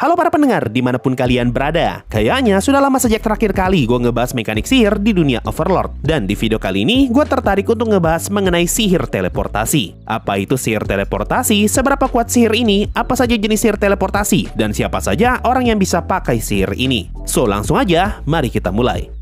Halo para pendengar, dimanapun kalian berada. Kayaknya sudah lama sejak terakhir kali gue ngebahas mekanik sihir di dunia Overlord. Dan di video kali ini, gue tertarik untuk ngebahas mengenai sihir teleportasi. Apa itu sihir teleportasi, seberapa kuat sihir ini, apa saja jenis sihir teleportasi, dan siapa saja orang yang bisa pakai sihir ini. So, langsung aja, mari kita mulai.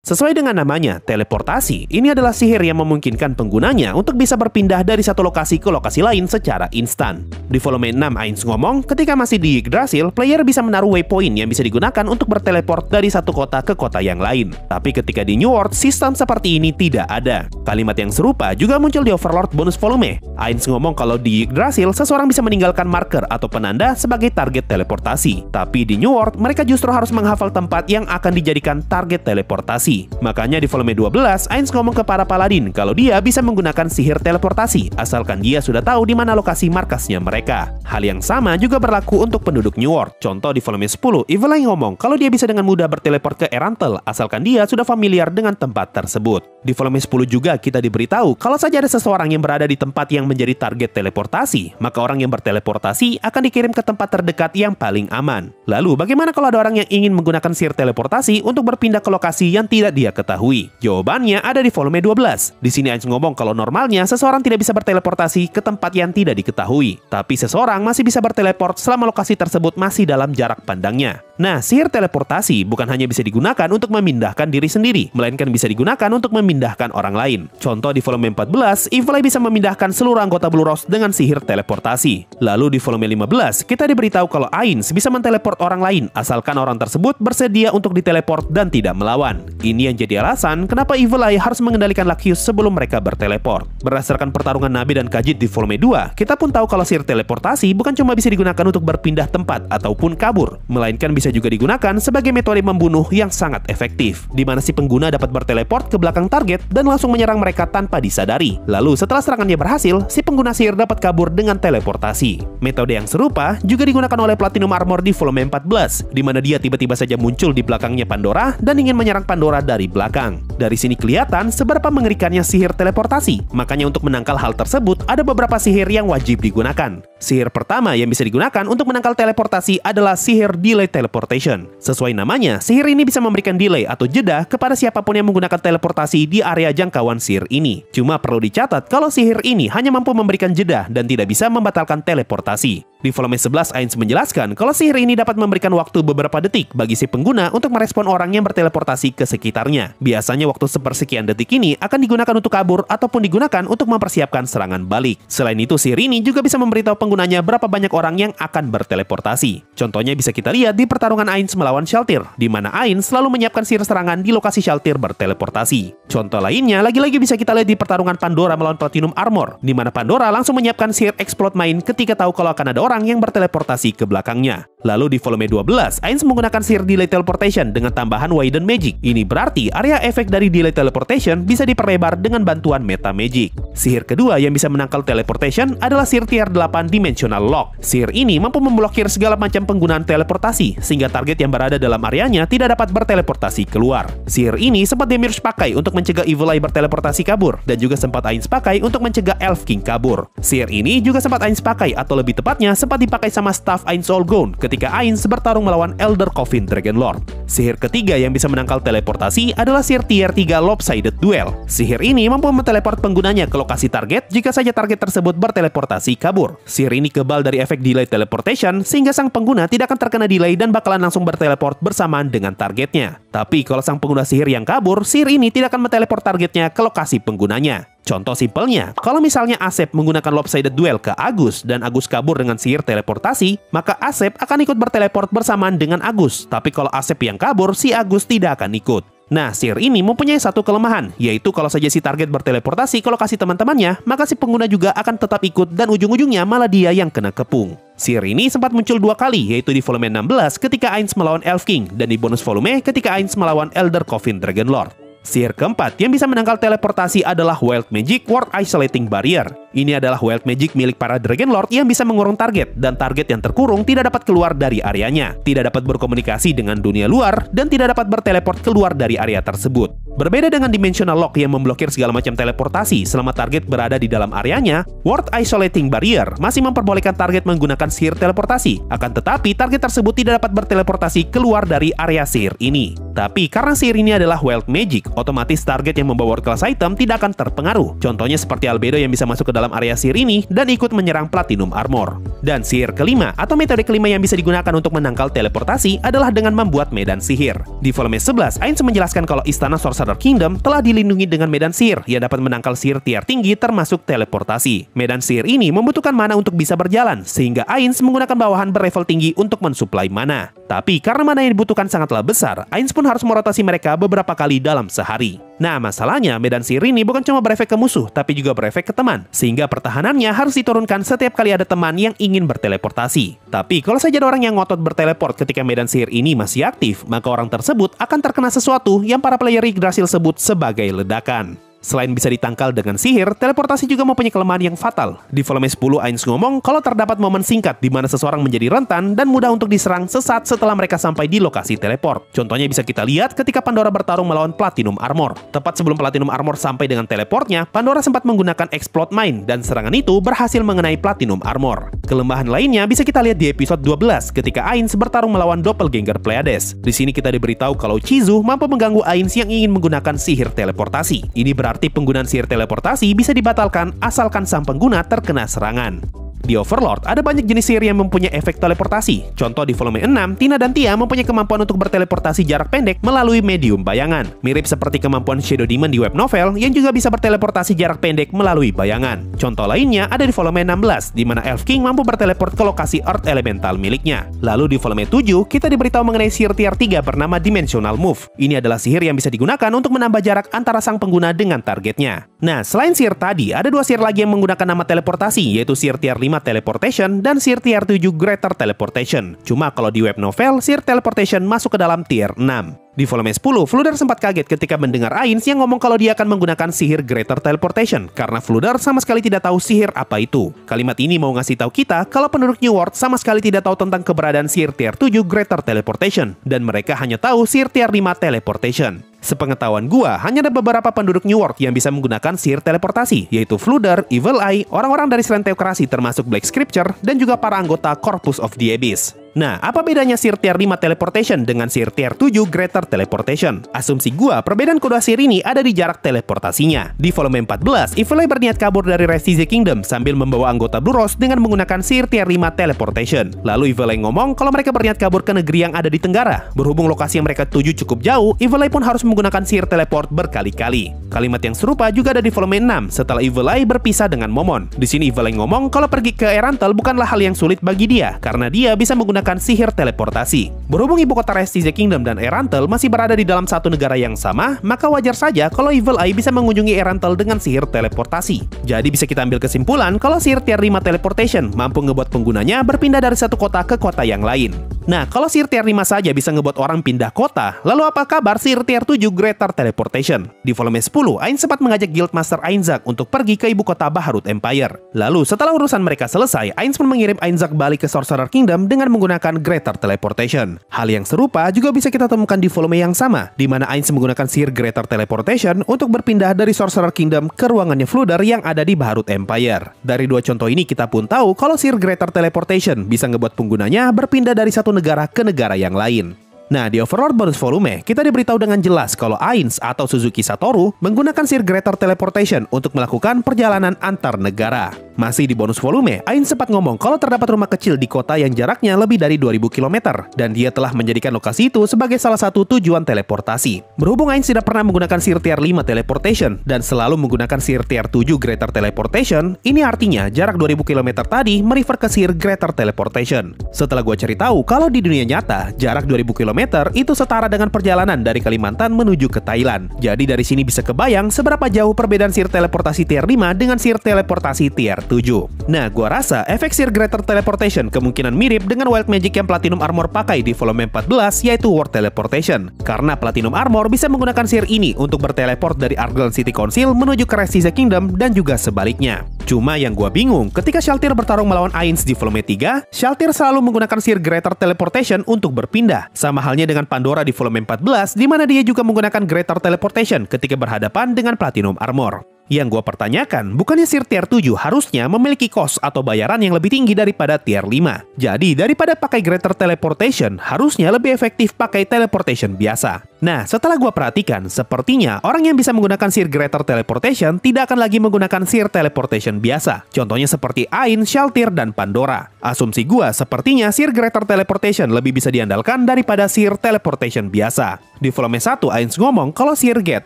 Sesuai dengan namanya, teleportasi, ini adalah sihir yang memungkinkan penggunanya untuk bisa berpindah dari satu lokasi ke lokasi lain secara instan. Di volume 6, Ainz ngomong, ketika masih di Yggdrasil, player bisa menaruh waypoint yang bisa digunakan untuk berteleport dari satu kota ke kota yang lain. Tapi ketika di New World, sistem seperti ini tidak ada. Kalimat yang serupa juga muncul di Overlord bonus volume. Ainz ngomong kalau di Yggdrasil, seseorang bisa meninggalkan marker atau penanda sebagai target teleportasi. Tapi di New World, mereka justru harus menghafal tempat yang akan dijadikan target teleportasi. Makanya di volume 12, Ainz ngomong ke para paladin kalau dia bisa menggunakan sihir teleportasi, asalkan dia sudah tahu di mana lokasi markasnya mereka. Hal yang sama juga berlaku untuk penduduk New World. Contoh di volume 10, Evil Eye ngomong kalau dia bisa dengan mudah berteleport ke Erantel, asalkan dia sudah familiar dengan tempat tersebut. Di volume 10 juga kita diberitahu kalau saja ada seseorang yang berada di tempat yang menjadi target teleportasi, maka orang yang berteleportasi akan dikirim ke tempat terdekat yang paling aman. Lalu, bagaimana kalau ada orang yang ingin menggunakan sihir teleportasi untuk berpindah ke lokasi yang tidak dia ketahui? Jawabannya ada di volume 12. Di sini Ainz ngomong kalau normalnya seseorang tidak bisa berteleportasi ke tempat yang tidak diketahui, tapi seseorang masih bisa berteleport selama lokasi tersebut masih dalam jarak pandangnya. Nah, sihir teleportasi bukan hanya bisa digunakan untuk memindahkan diri sendiri, melainkan bisa digunakan untuk memindahkan orang lain. Contoh di volume 14, Evil Eye bisa memindahkan seluruh anggota Blue Rose dengan sihir teleportasi. Lalu di volume 15, kita diberitahu kalau Ainz bisa menteleport orang lain, asalkan orang tersebut bersedia untuk diteleport dan tidak melawan. Ini yang jadi alasan kenapa Evil Eye harus mengendalikan Lacus sebelum mereka berteleport. Berdasarkan pertarungan Nabe dan Khajiit di volume 2, kita pun tahu kalau sihir teleportasi bukan cuma bisa digunakan untuk berpindah tempat ataupun kabur, melainkan bisa juga digunakan sebagai metode membunuh yang sangat efektif, di mana si pengguna dapat berteleport ke belakang target dan langsung menyerang mereka tanpa disadari. Lalu setelah serangannya berhasil, si pengguna sihir dapat kabur dengan teleportasi. Metode yang serupa juga digunakan oleh Platinum Armor di volume 14, di mana dia tiba-tiba saja muncul di belakangnya Pandora dan ingin menyerang Pandora dari belakang. Dari sini kelihatan seberapa mengerikannya sihir teleportasi. Makanya untuk menangkal hal tersebut, ada beberapa sihir yang wajib digunakan. Sihir pertama yang bisa digunakan untuk menangkal teleportasi adalah sihir delay teleportation. Sesuai namanya, sihir ini bisa memberikan delay atau jeda kepada siapapun yang menggunakan teleportasi di area jangkauan sihir ini. Cuma perlu dicatat kalau sihir ini hanya mampu memberikan jeda dan tidak bisa membatalkan teleportasi. Di volume 11, Ainz menjelaskan kalau sihir ini dapat memberikan waktu beberapa detik bagi si pengguna untuk merespon orang yang berteleportasi ke sekitarnya. Biasanya waktu sepersekian detik ini akan digunakan untuk kabur ataupun digunakan untuk mempersiapkan serangan balik. Selain itu, sihir ini juga bisa memberitahu penggunanya berapa banyak orang yang akan berteleportasi. Contohnya bisa kita lihat di pertarungan Ainz melawan Shaltir, di mana Ainz selalu menyiapkan sihir serangan di lokasi Shaltir berteleportasi. Contoh lainnya lagi-lagi bisa kita lihat di pertarungan Pandora melawan Platinum Armor, di mana Pandora langsung menyiapkan sihir Explode Mine ketika tahu kalau akan ada orang yang berteleportasi ke belakangnya. Lalu di volume 12, Ainz menggunakan sihir delay teleportation dengan tambahan Widen Magic. Ini berarti area efek dari delay teleportation bisa diperlebar dengan bantuan Meta Magic. Sihir kedua yang bisa menangkal teleportation adalah sihir tier 8 Dimensional Lock. Sihir ini mampu memblokir segala macam penggunaan teleportasi, sehingga target yang berada dalam areanya tidak dapat berteleportasi keluar. Sihir ini sempat Demiurge pakai untuk mencegah Evil Eye berteleportasi kabur, dan juga sempat Ainz pakai untuk mencegah Elf King kabur. Sihir ini juga sempat Ainz pakai, atau lebih tepatnya sempat dipakai sama staff Ainz Olgone ketika Ainz bertarung melawan Elder Coffin Dragonlord. Sihir ketiga yang bisa menangkal teleportasi adalah sihir tier 3 Lopsided Duel. Sihir ini mampu menteleport penggunanya ke lokasi target jika saja target tersebut berteleportasi kabur. Sihir ini kebal dari efek delay teleportation sehingga sang pengguna tidak akan terkena delay dan bakalan langsung berteleport bersamaan dengan targetnya. Tapi kalau sang pengguna sihir yang kabur, sihir ini tidak akan menteleport targetnya ke lokasi penggunanya. Contoh simpelnya, kalau misalnya Asep menggunakan Lopsided Duel ke Agus dan Agus kabur dengan sihir teleportasi, maka Asep akan ikut berteleport bersamaan dengan Agus. Tapi kalau Asep yang kabur, si Agus tidak akan ikut. Nah, sihir ini mempunyai satu kelemahan, yaitu kalau saja si target berteleportasi ke lokasi teman-temannya, maka si pengguna juga akan tetap ikut dan ujung-ujungnya malah dia yang kena kepung. Sihir ini sempat muncul dua kali, yaitu di volume 16 ketika Ainz melawan Elf King, dan di bonus volume ketika Ainz melawan Elder Coffin Dragonlord. Sihir keempat yang bisa menangkal teleportasi adalah Wild Magic World Isolating Barrier. Ini adalah wild magic milik para Dragonlord yang bisa mengurung target, dan target yang terkurung tidak dapat keluar dari areanya, tidak dapat berkomunikasi dengan dunia luar, dan tidak dapat berteleport keluar dari area tersebut. Berbeda dengan Dimensional Lock yang memblokir segala macam teleportasi selama target berada di dalam areanya, World Isolating Barrier masih memperbolehkan target menggunakan sihir teleportasi. Akan tetapi, target tersebut tidak dapat berteleportasi keluar dari area sihir ini. Tapi karena sihir ini adalah Wild Magic, otomatis target yang membawa World Class item tidak akan terpengaruh. Contohnya seperti Albedo yang bisa masuk ke dalam area sihir ini dan ikut menyerang Platinum Armor. Dan sihir kelima atau metode kelima yang bisa digunakan untuk menangkal teleportasi adalah dengan membuat medan sihir. Di volume 11, Ainz menjelaskan kalau Istana Sorcerer Kingdom telah dilindungi dengan medan sihir yang dapat menangkal sihir tier tinggi termasuk teleportasi. Medan sihir ini membutuhkan mana untuk bisa berjalan, sehingga Ainz menggunakan bawahan berlevel tinggi untuk mensuplai mana. Tapi karena mana yang dibutuhkan sangatlah besar, Ainz pun harus merotasi mereka beberapa kali dalam sehari. Nah, masalahnya medan sihir ini bukan cuma berefek ke musuh, tapi juga berefek ke teman, sehingga pertahanannya harus diturunkan setiap kali ada teman yang ingin berteleportasi. Tapi kalau saja ada orang yang ngotot berteleport ketika medan sihir ini masih aktif, maka orang tersebut akan terkena sesuatu yang para player Yggdrasil sebut sebagai ledakan. Selain bisa ditangkal dengan sihir, teleportasi juga mempunyai kelemahan yang fatal. Di volume 10, Ainz ngomong kalau terdapat momen singkat di mana seseorang menjadi rentan dan mudah untuk diserang sesaat setelah mereka sampai di lokasi teleport. Contohnya bisa kita lihat ketika Pandora bertarung melawan Platinum Armor. Tepat sebelum Platinum Armor sampai dengan teleportnya, Pandora sempat menggunakan Explode Mine dan serangan itu berhasil mengenai Platinum Armor. Kelemahan lainnya bisa kita lihat di episode 12 ketika Ainz bertarung melawan Doppelganger Pleiades. Di sini kita diberitahu kalau Chizu mampu mengganggu Ainz yang ingin menggunakan sihir teleportasi. Ini berarti penggunaan sihir teleportasi bisa dibatalkan asalkan sang pengguna terkena serangan. Di Overlord, ada banyak jenis sihir yang mempunyai efek teleportasi. Contoh di volume 6, Tina dan Tia mempunyai kemampuan untuk berteleportasi jarak pendek melalui medium bayangan. Mirip seperti kemampuan Shadow Demon di web novel yang juga bisa berteleportasi jarak pendek melalui bayangan. Contoh lainnya ada di volume 16, di mana Elf King mampu berteleport ke lokasi Earth Elemental miliknya. Lalu di volume 7, kita diberitahu mengenai sihir tier 3 bernama Dimensional Move. Ini adalah sihir yang bisa digunakan untuk menambah jarak antara sang pengguna dengan targetnya. Nah, selain sihir tadi, ada dua sihir lagi yang menggunakan nama teleportasi, yaitu sihir tier 5 Teleportation dan sihir tier 7 Greater Teleportation. Cuma kalau di web novel, sihir Teleportation masuk ke dalam tier 6. Di volume 10, Fluder sempat kaget ketika mendengar Ainz yang ngomong kalau dia akan menggunakan sihir Greater Teleportation, karena Fluder sama sekali tidak tahu sihir apa itu. Kalimat ini mau ngasih tahu kita kalau penduduk New World sama sekali tidak tahu tentang keberadaan sihir tier 7 Greater Teleportation, dan mereka hanya tahu sihir tier 5 Teleportation. Sepengetahuan gua, hanya ada beberapa penduduk New World yang bisa menggunakan sihir teleportasi, yaitu Fluder, Evil Eye, orang-orang dari Shrine Theocracy termasuk Black Scripture, dan juga para anggota Corpus of the Abyss. Nah, apa bedanya sihir tier 5 Teleportation dengan sihir tier 7 Greater Teleportation? Asumsi gua, perbedaan kedua sihir ini ada di jarak teleportasinya. Di volume 14, Evil Eye berniat kabur dari Restize Kingdom sambil membawa anggota Blue Rose dengan menggunakan sihir tier 5 Teleportation. Lalu Evil Eye ngomong kalau mereka berniat kabur ke negeri yang ada di Tenggara. Berhubung lokasi yang mereka tuju cukup jauh, Evil Eye pun harus menggunakan sihir teleport berkali-kali. Kalimat yang serupa juga ada di volume 6 setelah Evil Eye berpisah dengan Momon. Di sini Evil Eye ngomong kalau pergi ke Erantel bukanlah hal yang sulit bagi dia karena dia bisa menggunakan sihir teleportasi. Berhubung ibu kota Restize Kingdom dan Erantel masih berada di dalam satu negara yang sama, maka wajar saja kalau Evil Eye bisa mengunjungi Erantel dengan sihir teleportasi. Jadi bisa kita ambil kesimpulan kalau sihir tier 5 Teleportation mampu ngebuat penggunanya berpindah dari satu kota ke kota yang lain. Nah, kalau sihir tier 5 saja bisa ngebuat orang pindah kota, lalu apa kabar sihir tier 7 Greater Teleportation? Di volume 10, Ainz sempat mengajak Guildmaster Ainzak untuk pergi ke ibu kota Baharut Empire. Lalu, setelah urusan mereka selesai, Ainz pun mengirim Ainzak balik ke Sorcerer Kingdom dengan menggunakan Greater Teleportation. Hal yang serupa juga bisa kita temukan di volume yang sama, di mana Ainz menggunakan sihir Greater Teleportation untuk berpindah dari Sorcerer Kingdom ke ruangannya Fluder yang ada di Baharut Empire. Dari dua contoh ini kita pun tahu kalau sihir Greater Teleportation bisa ngebuat penggunanya berpindah dari satu negara ke negara yang lain. Nah, di Overlord bonus volume, kita diberitahu dengan jelas kalau Ainz atau Suzuki Satoru menggunakan sihir Greater Teleportation untuk melakukan perjalanan antar negara. Masih di bonus volume, Ainz sempat ngomong kalau terdapat rumah kecil di kota yang jaraknya lebih dari 2000 km, dan dia telah menjadikan lokasi itu sebagai salah satu tujuan teleportasi. Berhubung Ainz tidak pernah menggunakan sihir tier 5 Teleportation, dan selalu menggunakan sihir tier 7 Greater Teleportation, ini artinya jarak 2000 km tadi merefer ke sihir Greater Teleportation. Setelah gue cari tahu kalau di dunia nyata, jarak 2000 km itu setara dengan perjalanan dari Kalimantan menuju ke Thailand. Jadi dari sini bisa kebayang seberapa jauh perbedaan sihir teleportasi tier 5 dengan sihir teleportasi tier 7. Nah, gua rasa efek sihir Greater Teleportation kemungkinan mirip dengan Wild Magic yang Platinum Armor pakai di volume 14, yaitu World Teleportation. Karena Platinum Armor bisa menggunakan sihir ini untuk berteleport dari Arglan City Council menuju ke Restize Kingdom dan juga sebaliknya. Cuma yang gua bingung, ketika Shalltear bertarung melawan Ainz di volume 3, Shalltear selalu menggunakan sihir Greater Teleportation untuk berpindah. Sama halnya dengan Pandora di volume 14, di mana dia juga menggunakan Greater Teleportation ketika berhadapan dengan Platinum Armor. Yang gua pertanyakan, bukannya sihir tier 7 harusnya memiliki cost atau bayaran yang lebih tinggi daripada tier 5. Jadi, daripada pakai Greater Teleportation, harusnya lebih efektif pakai Teleportation biasa. Nah, setelah gua perhatikan, sepertinya orang yang bisa menggunakan sihir Greater Teleportation tidak akan lagi menggunakan sihir Teleportation biasa. Contohnya seperti Ainz, Shalltear, dan Pandora. Asumsi gua, sepertinya sihir Greater Teleportation lebih bisa diandalkan daripada sihir Teleportation biasa. Di volume 1, Ainz ngomong kalau sihir Gate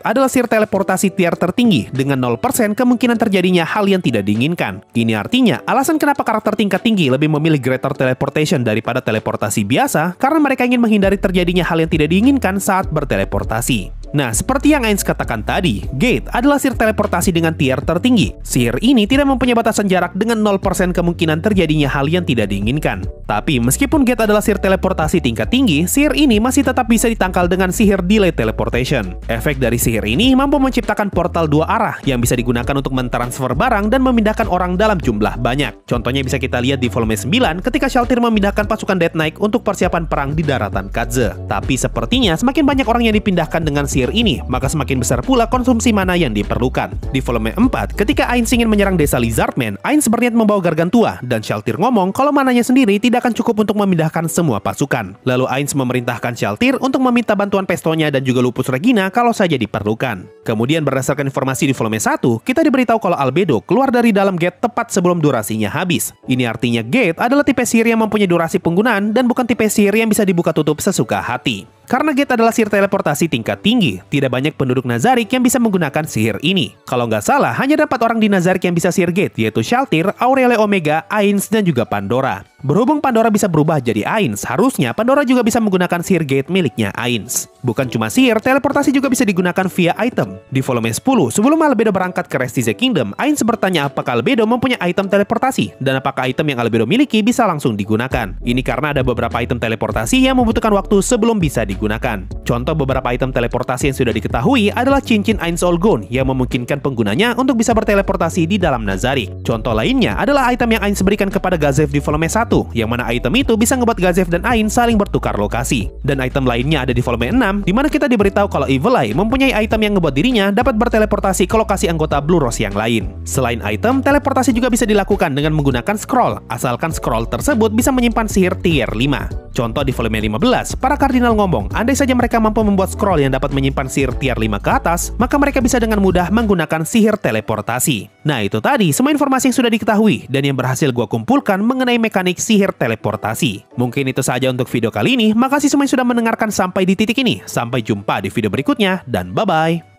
adalah sihir teleportasi tier tertinggi dengan 0% kemungkinan terjadinya hal yang tidak diinginkan. Ini artinya, alasan kenapa karakter tingkat tinggi lebih memilih Greater Teleportation daripada teleportasi biasa, karena mereka ingin menghindari terjadinya hal yang tidak diinginkan saat berteleportasi. Nah, seperti yang Ainz katakan tadi, Gate adalah sihir teleportasi dengan tier tertinggi. Sihir ini tidak mempunyai batasan jarak dengan 0% kemungkinan terjadinya hal yang tidak diinginkan. Tapi, meskipun Gate adalah sihir teleportasi tingkat tinggi, sihir ini masih tetap bisa ditangkal dengan sihir Delay Teleportation. Efek dari sihir ini mampu menciptakan portal dua arah yang bisa digunakan untuk mentransfer barang dan memindahkan orang dalam jumlah banyak. Contohnya bisa kita lihat di volume 9 ketika Shalltear memindahkan pasukan Death Knight untuk persiapan perang di daratan Kaze. Tapi sepertinya semakin banyak orang yang dipindahkan dengan sihir ini, maka semakin besar pula konsumsi mana yang diperlukan. Di volume 4, ketika Ainz ingin menyerang desa Lizardman, Ainz berniat membawa Gargantua, dan Shalltear ngomong kalau mananya sendiri tidak akan cukup untuk memindahkan semua pasukan. Lalu Ainz memerintahkan Shalltear untuk meminta bantuan Pestonia dan juga Lupus Regina kalau saja diperlukan. Kemudian berdasarkan informasi di volume 1, kita diberitahu kalau Albedo keluar dari dalam Gate tepat sebelum durasinya habis. Ini artinya Gate adalah tipe sihir yang mempunyai durasi penggunaan dan bukan tipe sihir yang bisa dibuka tutup sesuka hati. Karena Gate adalah sihir teleportasi tingkat tinggi, tidak banyak penduduk Nazarik yang bisa menggunakan sihir ini. Kalau nggak salah, hanya dapat orang di Nazarik yang bisa sihir Gate, yaitu Shalltear, Aurelia Omega, Ainz, dan juga Pandora. Berhubung Pandora bisa berubah jadi Ainz, harusnya Pandora juga bisa menggunakan sihir Gate miliknya Ainz. Bukan cuma sihir, teleportasi juga bisa digunakan via item. Di volume 10, sebelum Albedo berangkat ke Restize Kingdom, Ainz bertanya apakah Albedo mempunyai item teleportasi, dan apakah item yang Albedo miliki bisa langsung digunakan. Ini karena ada beberapa item teleportasi yang membutuhkan waktu sebelum bisa digunakan. Contoh beberapa item teleportasi yang sudah diketahui adalah cincin Ainz Olgon yang memungkinkan penggunanya untuk bisa berteleportasi di dalam Nazarik. Contoh lainnya adalah item yang Ainz berikan kepada Gazef di volume 1, yang mana item itu bisa ngebuat Gazef dan Ainz saling bertukar lokasi. Dan item lainnya ada di volume 6, di mana kita diberitahu kalau Evil Eye mempunyai item yang ngebuat dirinya dapat berteleportasi ke lokasi anggota Blue Rose yang lain. Selain item, teleportasi juga bisa dilakukan dengan menggunakan scroll, asalkan scroll tersebut bisa menyimpan sihir tier 5. Contoh di volume 15, para kardinal ngomong, andai saja mereka mampu membuat scroll yang dapat menyimpan sihir tier 5 ke atas, maka mereka bisa dengan mudah menggunakan sihir teleportasi. Nah, itu tadi semua informasi yang sudah diketahui dan yang berhasil gua kumpulkan mengenai mekanik sihir teleportasi. Mungkin itu saja untuk video kali ini. Makasih semua yang sudah mendengarkan sampai di titik ini. Sampai jumpa di video berikutnya dan bye-bye.